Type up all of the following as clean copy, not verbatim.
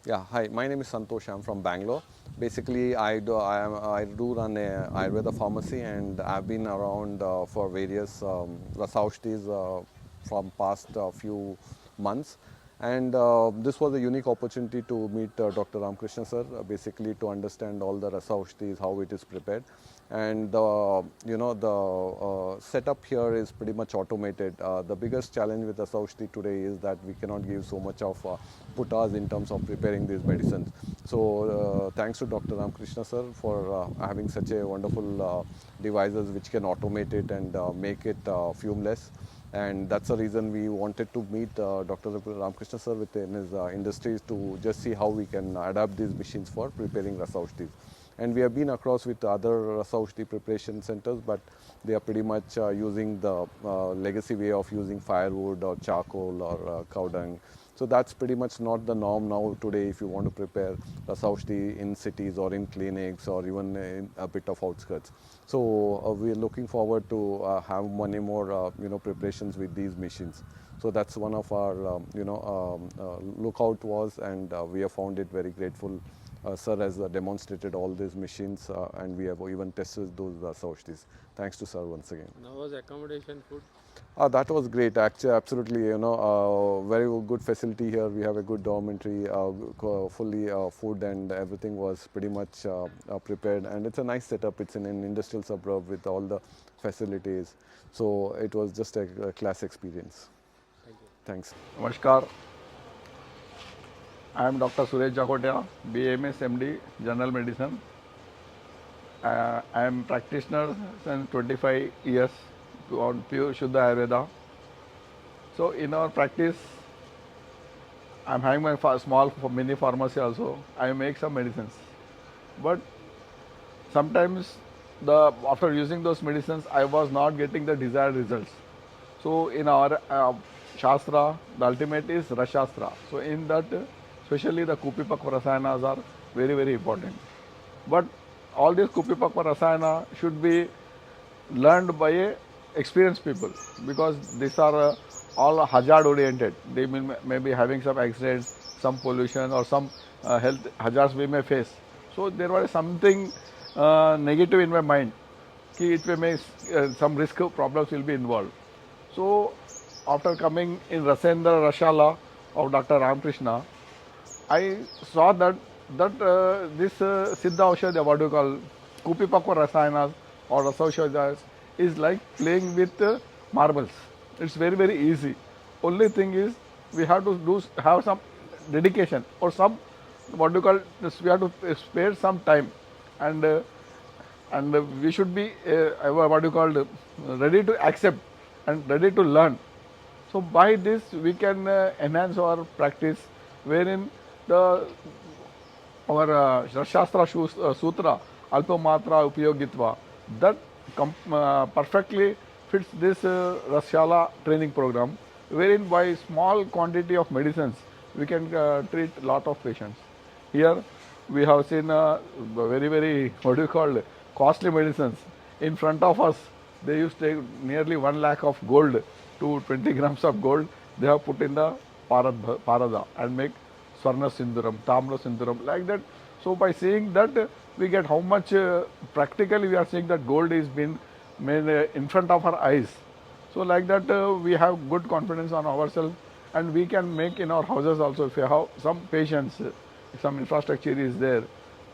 Yeah, hi. My name is Santosh. I'm from Bangalore. Basically, I do run a Ayurveda pharmacy, and I've been around for various Rasaushtis from past few months. And this was a unique opportunity to meet Dr. Ramakrishna sir, basically to understand all the Rasaushtis, how it is prepared. And the setup here is pretty much automated. The biggest challenge with Rasaushti today is that we cannot give so much of putas in terms of preparing these medicines. So thanks to Dr. Ramakrishna sir for having such a wonderful devices which can automate it and make it fumeless. And that's the reason we wanted to meet Dr. Ramakrishna sir within his industries to just see how we can adapt these machines for preparing Rasaushtis. And we have been across with other Rasaushti preparation centers, but they are pretty much using the legacy way of using firewood or charcoal or cow dung. So that's pretty much not the norm now today if you want to prepare Rasaushti in cities or in clinics or even in a bit of outskirts. So we are looking forward to have many more preparations with these machines. So that's one of our lookout was, and we have found it very grateful. Sir has demonstrated all these machines, and we have even tested those Saushtis. Thanks to sir once again. Now was accommodation food? That was great. Actually, absolutely. Very good facility here. We have a good dormitory, fully food and everything was pretty much prepared. And it's a nice setup. It's in an industrial suburb with all the facilities. So it was just a class experience. Thank you. Thanks. Namaskar. I am Dr. Suresh Jakotia, BMS MD, General Medicine. I am practitioner since 25 years on pure Shuddha Ayurveda. So in our practice, I am having my small mini pharmacy also. I make some medicines, but sometimes after using those medicines, I was not getting the desired results. So in our Shastra, the ultimate is Rashastra. So in that, especially the Kupipakva Rasayanas are very, very important. But all these Kupipakva Rasayana should be learned by experienced people, because these are all hazard oriented. They may be having some accidents, some pollution or some health hazards we may face. So there was something negative in my mind. It may make some risk problems will be involved. So after coming in Rasendra Rashala of Dr. Ramakrishna, I saw that this Siddha Aushadha, what you call Kupipakva Rasayanas or Rasaushadhas, is like playing with marbles. It's very, very easy. Only thing is we have to have some dedication or some, what you call, we have to spare some time, and we should be what you call ready to accept and ready to learn. So by this we can enhance our practice, wherein our Shastra Sutra Alpa Matra Upayogitva, that perfectly fits this Rashala training program, wherein by small quantity of medicines we can treat lot of patients. Here we have seen very, very, what do you call, costly medicines in front of us. They used to take nearly 1 lakh of gold to 20 grams of gold. They have put in the parada and make Swarna Sinduram, Tamra Sinduram, like that. So by seeing that, we get how much practically we are seeing that gold is being made in front of our eyes. So like that, we have good confidence on ourselves, and we can make in our houses also. If you have some patients, some infrastructure is there,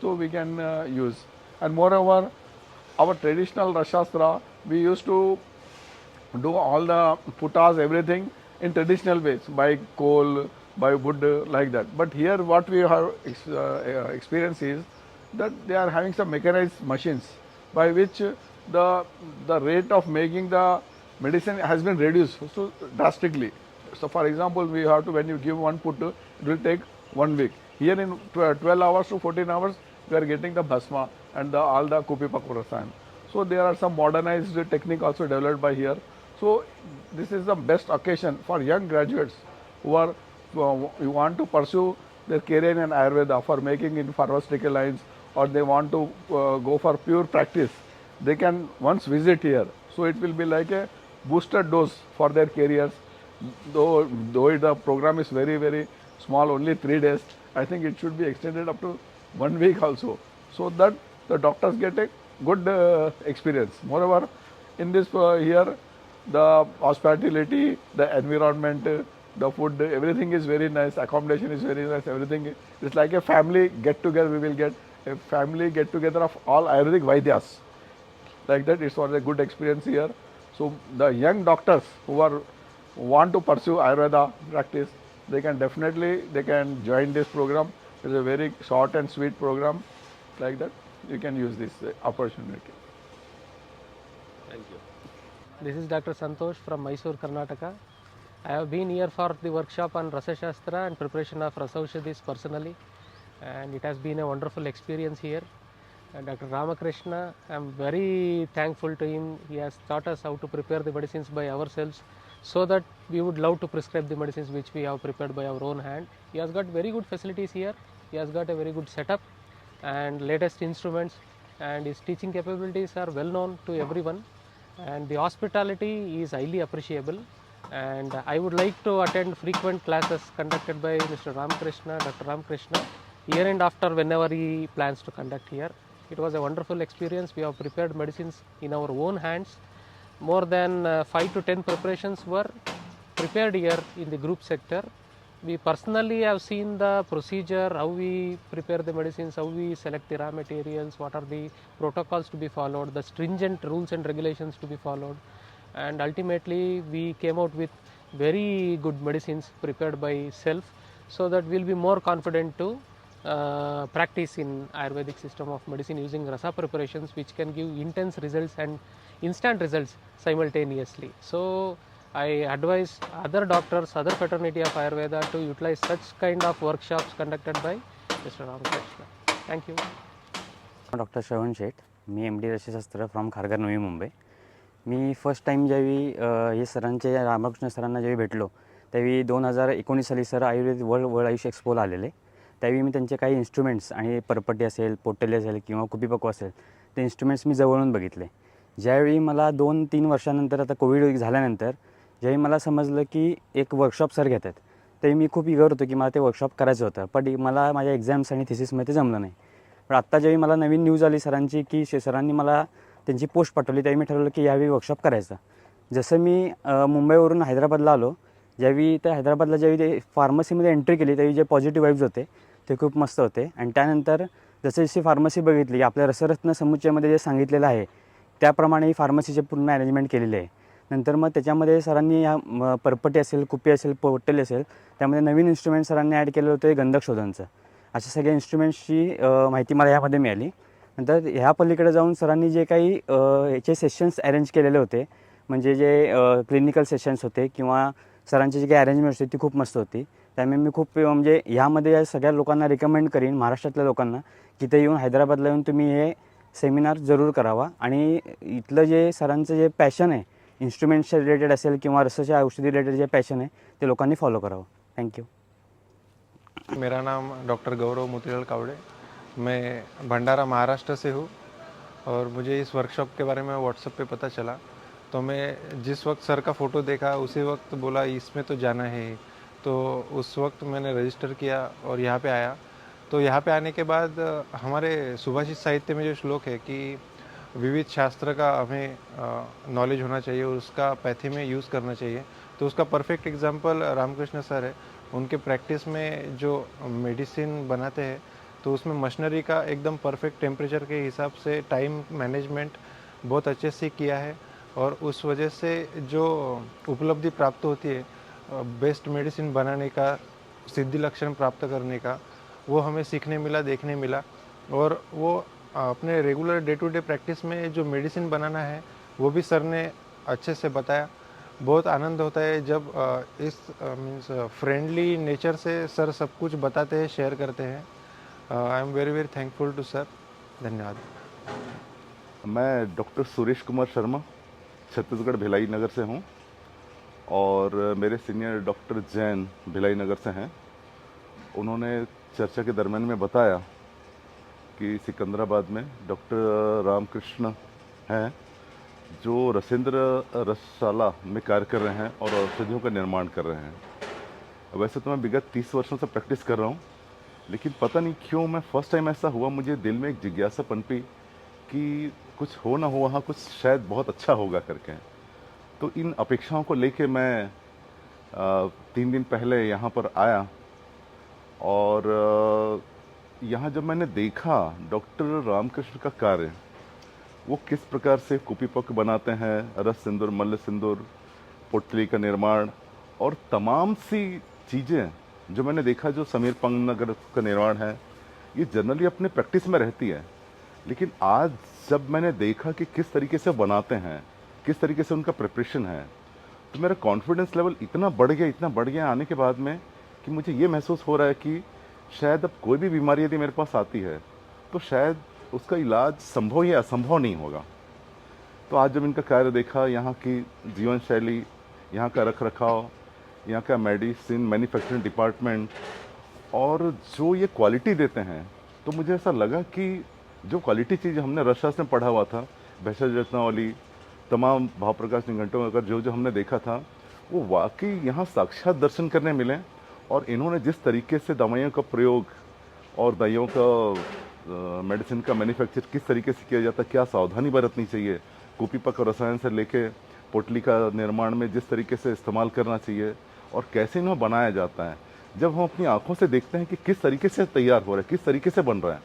so we can use. And moreover, our traditional Rashastra, we used to do all the putas, everything in traditional ways, by coal, by wood, like that. But here what we have experience is that they are having some mechanized machines by which the rate of making the medicine has been reduced so drastically. So for example, we have to, when you give one put, it will take 1 week. Here in 12 hours to 14 hours, we are getting the bhasma and all the Kupipakva Rasayan. So there are some modernized technique also developed by here. So this is the best occasion for young graduates who are who want to pursue their career in Ayurveda, for making in pharmaceutical lines, or they want to go for pure practice. They can once visit here. So it will be like a booster dose for their careers. Though the program is very, very small, only 3 days, I think it should be extended up to 1 week also, so that the doctors get a good experience. Moreover, in this here, the hospitality, the environment, the food, everything is very nice. Accommodation is very nice. Everything is like a family get together. We will get a family get together of all Ayurvedic Vaidyas. Like that, it was a good experience here. So the young doctors who are want to pursue Ayurveda practice, they can join this program. It's a very short and sweet program. Like that, you can use this opportunity. Thank you. This is Dr. Santosh from Mysore, Karnataka. I have been here for the workshop on Rasa Shastra and preparation of Rasaushadhis personally, and it has been a wonderful experience here. Dr. Ramakrishna, I am very thankful to him. He has taught us how to prepare the medicines by ourselves, so that we would love to prescribe the medicines which we have prepared by our own hand. He has got very good facilities here. He has got a very good setup and latest instruments, and his teaching capabilities are well known to everyone, and the hospitality is highly appreciable. And I would like to attend frequent classes conducted by Mr. Ramakrishna, Dr. Ramakrishna, year and after whenever he plans to conduct here. It was a wonderful experience. We have prepared medicines in our own hands. More than 5 to 10 preparations were prepared here in the group sector. We personally have seen the procedure, how we prepare the medicines, how we select the raw materials, what are the protocols to be followed, the stringent rules and regulations to be followed, and ultimately we came out with very good medicines prepared by self, so that we will be more confident to practice in Ayurvedic system of medicine using rasa preparations, which can give intense results and instant results simultaneously. So I advise other doctors, other fraternity of Ayurveda to utilize such kind of workshops conducted by Mr. Ramakrishna. Thank you. Doctor Shravan Sheth, मी MD रसशास्त्र from Kharghar Navi Mumbai. मी first time ज्यावेळी हे सरांचे रामकृष्ण सरांना ज्यावेळी भेटलो त्यावेळी 2019 साली सर आयुर्वेद वर्ल्ड आयुष एक्सपोला आलेले. त्यावेळी मी त्यांचे काही इन्स्ट्रुमेंट्स आणि परपटी असेल, पोटेली असेल किंवा कुपीपक्व असेल ते इन्स्ट्रुमेंट्स मी जवळून बघितले. ज्यावेळी मला 2-3 वर्षानंतर आता कोविड झाल्यानंतर ज्यावेळी मला समजलं की एक वर्कशॉप सर घेतात, त्यावेळी मी खूप इगर होतो की मला ते वर्कशॉप करायचं होतं, पण मला माझ्या एक्झाम्स आणि थिसिसमध्ये ते जमलं नाही. पण आत्ता ज्यावेळी मला नवीन न्यूज आली सरांची की सरांनी मला त्यांची पोस्ट पाठवली, त्यावेळी मी ठरवलं की यावेळी वर्कशॉप करायचा. जसं मी मुंबईवरून हैदराबादला आलो, ज्यावेळी त्या हैदराबादला ज्यावेळी ते फार्मसीमध्ये एंट्री केली त्यावेळी जे पॉझिटिव्ह वाईब्स होते ते खूप मस्त होते. आणि त्यानंतर जसं जशी फार्मसी बघितली, आपल्या रसरत्न समुच्चयमध्ये जे सांगितलेलं आहे त्याप्रमाणे ही फार्मसीचे पूर्ण अरेंजमेंट केलेली आहे. नंतर मग त्याच्यामध्ये सरांनी ह्या परपटी असेल, कुपी असेल, पोटेली असेल, त्यामध्ये नवीन इन्स्ट्रुमेंट सरांनी ॲड केलं होतं गंधक शोधनचं. अशा सगळ्या इन्स्ट्रुमेंट्सची माहिती मला ह्यामध्ये मिळाली. नंतर ह्या पलीकडे जाऊन सरांनी जे काही याचे सेशन्स अरेंज केलेले होते, म्हणजे जे क्लिनिकल सेशन्स होते किंवा सरांची जी काही अरेंजमेंट्स होती ती खूप मस्त होती. त्यामुळे मी खूप म्हणजे ह्यामध्ये सगळ्या लोकांना रिकमेंड करीन, महाराष्ट्रातल्या लोकांना, की ते येऊन हैदराबादला येऊन तुम्ही हे सेमिनार जरूर करावा. आणि इथलं जे सरांचं जे पॅशन आहे इन्स्ट्रुमेंट्सच्या रिलेटेड असेल किंवा रसाच्या औषधी रिलेटेड जे पॅशन आहे ते लोकांनी फॉलो करावं. थँक्यू. मेरा नाम डॉक्टर गौरव मोतीलाल कावड़े, मैं भंडारा महाराष्ट्र से हूँ और मुझे इस वर्कशॉप के बारे में व्हाट्सएप पे पता चला, तो मैं जिस वक्त सर का फ़ोटो देखा उसी वक्त बोला इसमें तो जाना है. तो उस वक्त मैंने रजिस्टर किया और यहाँ पे आया. तो यहाँ पे आने के बाद हमारे सुभाषित साहित्य में जो श्लोक है कि विविध शास्त्र का हमें नॉलेज होना चाहिए और उसका पैथी में यूज़ करना चाहिए, तो उसका परफेक्ट एग्जांपल रामकृष्ण सर है. उनके प्रैक्टिस में जो मेडिसिन बनाते हैं तो उसमें मशीनरी का एकदम परफेक्ट टेम्परेचर के हिसाब से टाइम मैनेजमेंट बहुत अच्छे से किया है, और उस वजह से जो उपलब्धि प्राप्त होती है बेस्ट मेडिसिन बनाने का, सिद्धि लक्षण प्राप्त करने का, वो हमें सीखने मिला, देखने मिला. और वो अपने regular day to day practice में जो मेडिसिन बनाना है वो भी सर ने अच्छे से बताया. बहुत आनंद होता है जब इस मीन्स फ्रेंडली नेचर से सर सब कुछ बताते हैं, शेयर करते हैं. I am very very thankful to sir. धन्यवाद. मैं डॉक्टर सुरेश कुमार शर्मा छत्तीसगढ़ भिलाई नगर से हूँ और मेरे सीनियर डॉक्टर जैन भिलाई नगर से हैं. उन्होंने चर्चा के दरमियान में बताया कि सिकंदराबाद में डॉक्टर रामकृष्ण हैं जो रसेंद्र रसशाला में कार्य कर रहे हैं और औषधियों का निर्माण कर रहे हैं. वैसे तो मैं विगत 30 वर्षों से प्रैक्टिस कर रहा हूँ, लेकिन पता नहीं क्यों मैं फर्स्ट टाइम ऐसा हुआ, मुझे दिल में एक जिज्ञासा पनपी कि कुछ हो ना हो वहाँ कुछ शायद बहुत अच्छा होगा करके। तो इन अपेक्षाओं को लेके मैं 3 दिन पहले यहाँ पर आया और यहाँ जब मैंने देखा डॉक्टर रामकृष्ण का कार्य, वो किस प्रकार से कुपी पक बनाते हैं, रस सिंदूर, मल्ल सिंदूर, पोटली का निर्माण और तमाम सी चीज़ें जो मैंने देखा, जो समीर पंगनगर का निर्माण है, ये जनरली अपने प्रैक्टिस में रहती है। लेकिन आज जब मैंने देखा कि किस तरीके से बनाते हैं, किस तरीके से उनका प्रिपरेशन है, तो मेरा कॉन्फिडेंस लेवल इतना बढ़ गया आने के बाद में कि मुझे ये महसूस हो रहा है कि शायद अब कोई भी बीमारी यदि मेरे पास आती है तो शायद उसका इलाज संभव या असंभव नहीं होगा। तो आज जब इनका कार्य देखा, यहाँ की जीवन शैली, यहाँ का रख रखाव, यहाँ का मेडिसिन मैन्युफैक्चरिंग डिपार्टमेंट और जो ये क्वालिटी देते हैं, तो मुझे ऐसा लगा कि जो क्वालिटी चीज़ हमने रसशास्त्र में पढ़ा हुआ था, भेषज रत्नावली, तमाम भाव प्रकाश निघंटों में अगर जो हमने देखा था, वो वाकई यहाँ साक्षात दर्शन करने मिले। और इन्होंने जिस तरीके से दवाइयों का प्रयोग और दवाइयों का मेडिसिन का मैन्युफैक्चर किस तरीके से किया जाता है, क्या सावधानी बरतनी चाहिए, कुपीपक और रसायन से लेके पोटली का निर्माण में जिस तरीके से इस्तेमाल करना चाहिए और कैसे इन्हें बनाया जाता है, जब हम अपनी आंखों से देखते हैं कि किस तरीके से तैयार हो रहा है, किस तरीके से बन रहा है,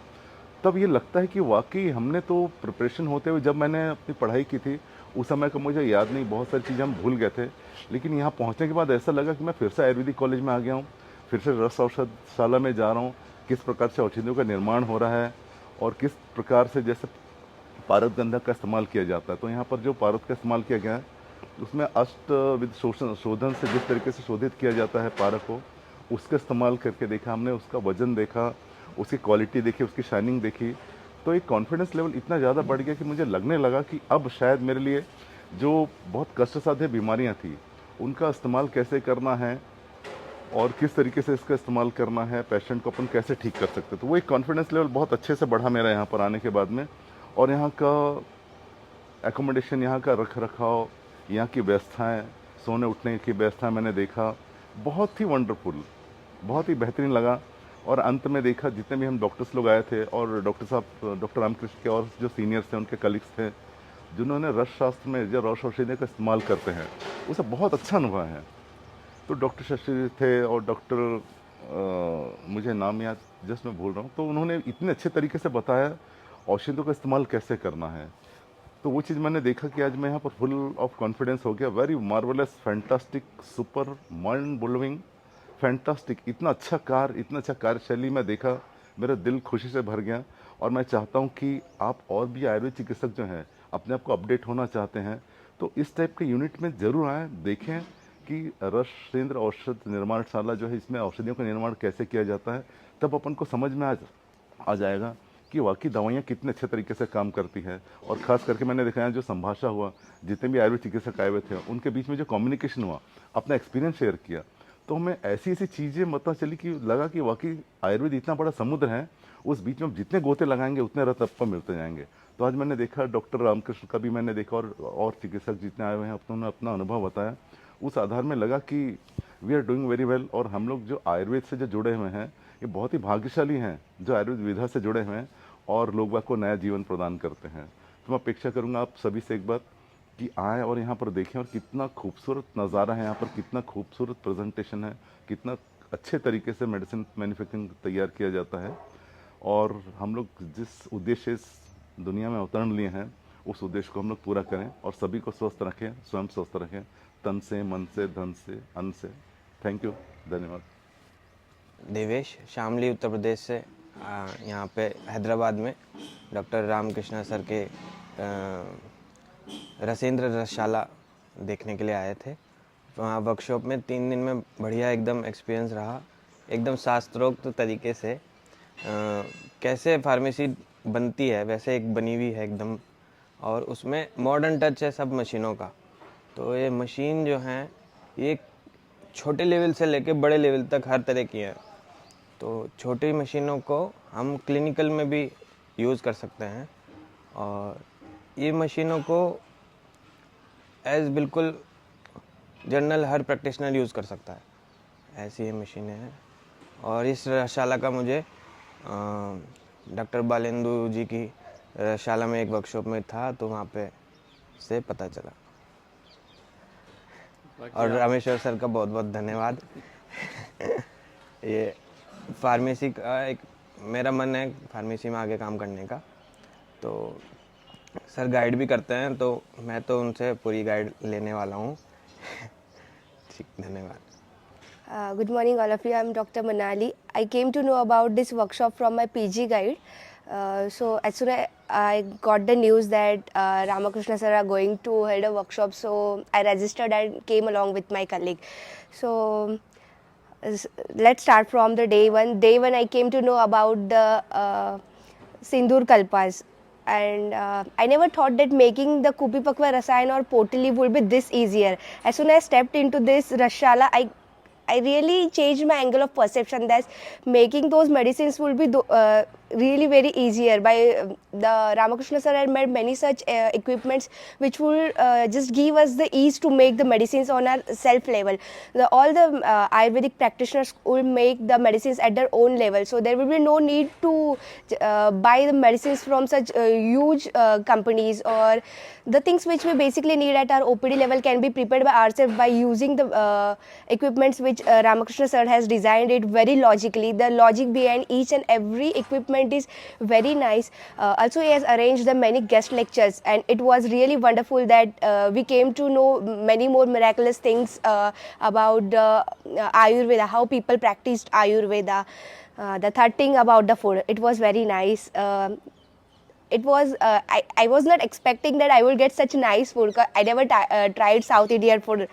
तब ये लगता है कि वाकई हमने तो प्रिपरेशन होते हुए, जब मैंने अपनी पढ़ाई की थी उस समय का मुझे याद नहीं, बहुत सारी चीज़ें हम भूल गए थे। लेकिन यहाँ पहुँचने के बाद ऐसा लगा कि मैं फिर से आयुर्वेदिक कॉलेज में आ गया हूँ, फिर से रस औषधशाला में जा रहा हूँ, किस प्रकार से औषधियों का निर्माण हो रहा है और किस प्रकार से जैसे पारद गंधक का इस्तेमाल किया जाता है। तो यहाँ पर जो पारद का इस्तेमाल किया गया है उसमें अष्टविध शोधन से जिस तरीके से शोधित किया जाता है पारक को, उसका इस्तेमाल करके देखा हमने, उसका वजन देखा, उसकी क्वालिटी देखी, उसकी शाइनिंग देखी, तो एक कॉन्फिडेंस लेवल इतना ज़्यादा बढ़ गया कि मुझे लगने लगा कि अब शायद मेरे लिए जो बहुत कष्टसाध्य बीमारियां थी उनका इस्तेमाल कैसे करना है और किस तरीके से इसका इस्तेमाल करना है, पेशेंट को अपन कैसे ठीक कर सकते। तो वो एक कॉन्फिडेंस लेवल बहुत अच्छे से बढ़ा मेरा यहाँ पर आने के बाद में। और यहाँ का एकोमोडेशन, यहाँ का रख रखाव, यहाँ की व्यवस्थाएँ, सोने उठने की व्यवस्था मैंने देखा, बहुत ही वंडरफुल, बहुत ही बेहतरीन लगा। और अंत में देखा जितने भी हम डॉक्टर्स लोग आए थे और डॉक्टर साहब, डॉक्टर रामकृष्ण के और जो सीनियर्स थे, उनके कलीग्स थे, जिन्होंने रस शास्त्र में जो रस औषधि का इस्तेमाल करते हैं, उसे बहुत अच्छा अनुभव है। तो डॉक्टर शशि थे और डॉक्टर मुझे नाम याद जस्ट मैं भूल रहा हूँ, तो उन्होंने इतने अच्छे तरीके से बताया औषधियों का इस्तेमाल कैसे करना है। तो वो चीज़ मैंने देखा कि आज मैं यहाँ पर फुल ऑफ कॉन्फिडेंस हो गया। Very marvellous, fantastic, super, mind blowing, fantastic, इतना अच्छा कार्यशैली में देखा, मेरा दिल खुशी से भर गया। और मैं चाहता हूँ कि आप और भी आयुर्वेद चिकित्सक जो हैं, अपने आप को अपडेट होना चाहते हैं, तो इस टाइप के यूनिट में ज़रूर आएँ, देखें कि रसेंद्र औषध निर्माणशाला जो है, इसमें औषधियों का निर्माण कैसे किया जाता है। तब अपन को समझ में आ जाएगा कि वाकई दवाइयाँ कितने अच्छे तरीके से काम करती है। और ख़ास करके मैंने देखा है जो संभाषा हुआ, जितने भी आयुर्वेद चिकित्सक आए हुए थे, उनके बीच में जो कम्युनिकेशन हुआ, अपना एक्सपीरियंस शेयर किया, तो हमें ऐसी चीज़ें पता चली कि लगा कि वाकई आयुर्वेद इतना बड़ा समुद्र है, उस बीच में जितने गोते लगाएंगे उतने रत्न आपको मिलते जाएंगे। तो आज मैंने देखा डॉक्टर रामकृष्ण का भी मैंने देखा और चिकित्सक जितने आए हुए हैं उन्होंने अपना अनुभव बताया। उस आधार में लगा कि we are doing very well. और हम लोग जो आयुर्वेद से जो जुड़े हुए हैं, ये बहुत ही भाग्यशाली हैं जो आयुर्वेद विधा से जुड़े हुए हैं और लोग को नया जीवन प्रदान करते हैं। तो मैं अपेक्षा करूँगा आप सभी से एक बात कि आएँ और यहाँ पर देखें, और कितना खूबसूरत नज़ारा है यहाँ पर, कितना खूबसूरत प्रेजेंटेशन है, कितना अच्छे तरीके से मेडिसिन मैन्युफैक्चरिंग तैयार किया जाता है। और हम लोग जिस उद्देश्य इस दुनिया में अवतरण लिए हैं, उस उद्देश्य को हम लोग पूरा करें और सभी को स्वस्थ रखें, स्वयं स्वस्थ रखें, तन से, मन से, धन से, अन्न से। थैंक यू, धन्यवाद। देवेश, शामली उत्तर प्रदेश से यहाँ पे हैदराबाद में डॉक्टर रामकृष्ण सर के रसेंद्र रसशाला देखने के लिए आए थे। वहाँ वर्कशॉप में 3 दिन में बढ़िया एकदम एक्सपीरियंस रहा, एकदम शास्त्रोक्त तरीके से कैसे फार्मेसी बनती है वैसे एक बनी हुई है एकदम, और उसमें मॉडर्न टच है सब मशीनों का। तो ये मशीन जो हैं, ये छोटे लेवल से लेके बड़े लेवल तक हर तरह की हैं। तो छोटी मशीनों को हम क्लिनिकल में भी यूज़ कर सकते हैं और ये मशीनों को एज बिल्कुल जनरल हर प्रैक्टिशनर यूज़ कर सकता है, ऐसी ये मशीनें हैं। और इस रसशाला का मुझे डॉक्टर बालेंदु जी की रसशाला में एक वर्कशॉप में था तो वहाँ पे से पता चला। और रामेश्वर सर का बहुत बहुत धन्यवाद। ये फार्मेसी का एक मेरा मन है फार्मेसी में आगे काम करने का, तो सर गाइड भी करते हैं तो मैं तो उनसे पूरी गाइड लेने वाला हूँ। ठीक, धन्यवाद। Good morning, all of you. I'm Dr. Manali. I came to know about this workshop from my PG guide. So as soon as I got the news that Ramakrishna sir are going to hold a workshop, so I registered and came along with my colleague. So let's start from the day one. Day one, I came to know about the Sindur Kalpas. And I never thought that making the Kupi Pakwa Rasayan or Potali would be this easier. As soon as I stepped into this Rashala, I really changed my angle of perception that making those medicines will be really very easier. By the Ramakrishna sir had made many such equipments which will just give us the ease to make the medicines on our self level. All the Ayurvedic practitioners will make the medicines at their own level, so there will be no need to buy the medicines from such huge companies, or the things which we basically need at our OPD level can be prepared by ourselves by using the equipments which Ramakrishna sir has designed it very logically. The logic behind each and every equipment is very nice. Also, he has arranged the many guest lectures, and it was really wonderful that we came to know many more miraculous things about Ayurveda, how people practiced Ayurveda. The third thing about the food, it was very nice. It was I was not expecting that I would get such nice food. I never tried South Indian food,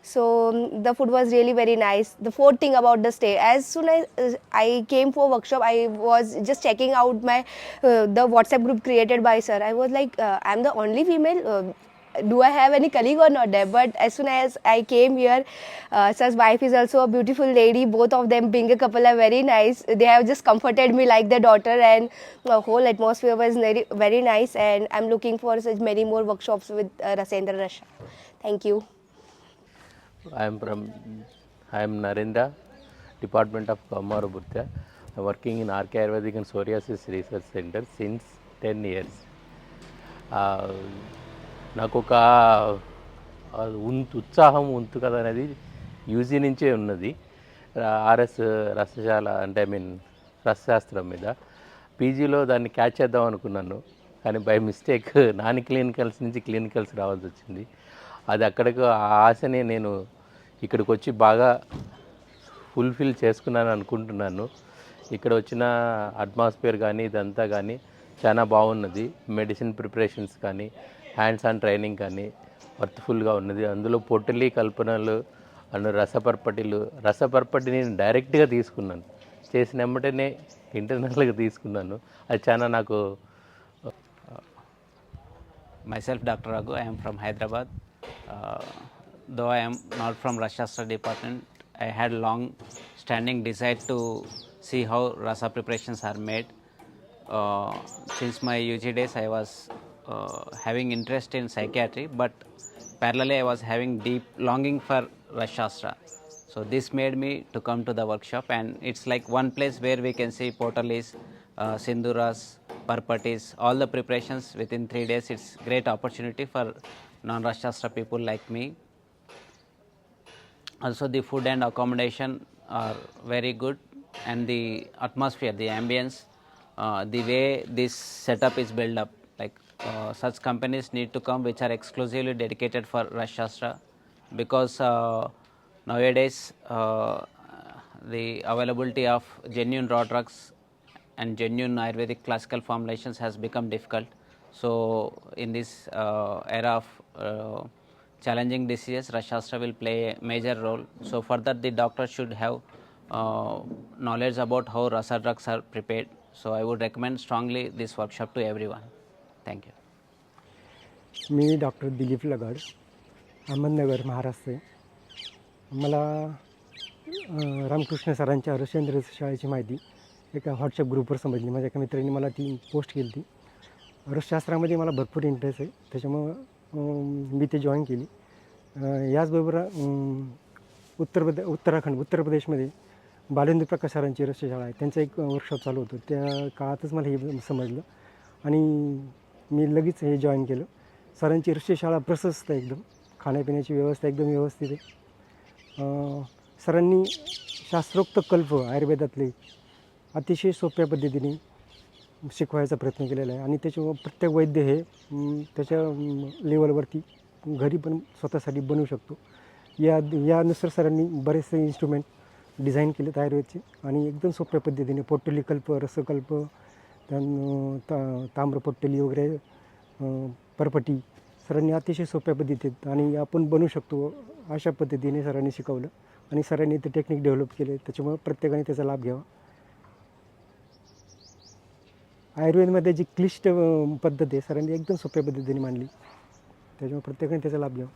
so the food was really very nice. The fourth thing about the stay, as soon as I came for workshop, I was just checking out my the WhatsApp group created by sir. I was like, I'm the only female. Do I have any colleague or not there? But as soon as I came here, sir's wife is also a beautiful lady. Both of them being a couple are very nice. They have just comforted me like their daughter, and the whole atmosphere was very, very nice. And I'm looking for such many more workshops with Rasendra Rasha. Thank you. I am Narendra, Department of Kamara Bhutya. I am working in RK Ayurvedic and Psoriasis Research Center since 10 years. నాకు ఒక ఉత్సాహం ఉంతుకథ అనేది UG నుంచే ఉన్నది. RS రసశాల అంటే రసశాస్త్రం మీద పీజీలో దాన్ని క్యాచ్ చేద్దాం అనుకున్నాను, కానీ బై మిస్టేక్ నాన్ క్లినికల్స్ నుంచి క్లినికల్స్ రావాల్సి వచ్చింది. అది అక్కడికి ఆ ఆశని నేను ఇక్కడికి వచ్చి బాగా ఫుల్ఫిల్ చేసుకున్నాను అనుకుంటున్నాను. ఇక్కడ వచ్చిన అట్మాస్ఫియర్ కానీ ఇదంతా కానీ చాలా బాగున్నది. మెడిసిన్ ప్రిపరేషన్స్ కానీ హ్యాండ్స్ ఆన్ ట్రైనింగ్ కానీ వర్త్ఫుల్గా ఉన్నది. అందులో పొట్టలి కల్పనలు అండ్ రసపర్పటి నేను డైరెక్ట్గా తీసుకున్నాను, చేసిన వెంబటనే ఇంటర్నల్గా తీసుకున్నాను. అది చాలా నాకు. Myself, Dr. Raghu, I am from Hyderabad. Though I am not from Rasashastra department, I had long standing desire to see how rasa preparations are made. Since my UG days, I was having interest in psychiatry, but parallelly I was having deep longing for Rasashastra. So this made me to come to the workshop, and it's like one place where we can see potalis, sinduras, parpatis, all the preparations within 3 days. It's great opportunity for non-Rasashastra people like me. Also the food and accommodation are very good, and the atmosphere, the ambience, the way this setup is built up, like such companies need to come which are exclusively dedicated for Rasashastra, because nowadays the availability of genuine raw drugs and genuine Ayurvedic classical formulations has become difficult. So in this era of challenging diseases, Rasashastra will play a major role. So for that the doctor should have knowledge about how rasa drugs are prepared. So I would recommend strongly this workshop to everyone. Thank you. मी doctor Dilip Lagad, Ahmednagar, Maharashtra. मला रामकृष्ण सरांच्या रसेंद्र शाळेची माहिती एका WhatsApp ग्रुपवर समजली. माझ्या एका मित्रांनी मला ती पोस्ट केली होती. रसशास्त्रामध्ये मला भरपूर इंटरेस्ट आहे, त्याच्यामुळं मी ते जॉईन केली. याचबरोबर उत्तर प्रदेशमध्ये बालेंद्र प्रकाश सरांची रस्त्याशाळा आहे, त्यांचं एक वर्कशॉप चालू होतं. त्या काळातच मला हे समजलं आणि मी लगेच हे जॉईन केलं. सरांची रस्त्याशाळा प्रशस्त आहे, एकदम खाण्यापिण्याची व्यवस्था एकदम व्यवस्थित आहे. सरांनी शास्त्रोक्त कल्प आयुर्वेदातले अतिशय सोप्या पद्धतीने शिकवायचा प्रयत्न केलेला आहे आणि त्याच्यामुळे प्रत्येक वैद्य हे त्याच्या लेवलवरती घरी पण स्वतःसाठी बनवू शकतो. यानुसार सरांनी बरेचसे इन्स्ट्रुमेंट डिझाईन केलेत आयुर्वेदचे आणि एकदम सोप्या पद्धतीने पोटली कल्प, रसकल्प, ताम्रपोटली वगैरे, परपटी सरांनी अतिशय सोप्या पद्धतीत आणि आपण बनवू शकतो अशा पद्धतीने सरांनी शिकवलं आणि सरांनी ते टेक्निक डेव्हलप केले. त्याच्यामुळे प्रत्येकाने त्याचा लाभ घ्यावा. आयुर्वेदमध्ये जी क्लिष्ट पद्धत आहे सरांनी एकदम सोप्या पद्धतीने मांडली, त्याच्यामुळे प्रत्येकाने त्याचा लाभ घ्यावा.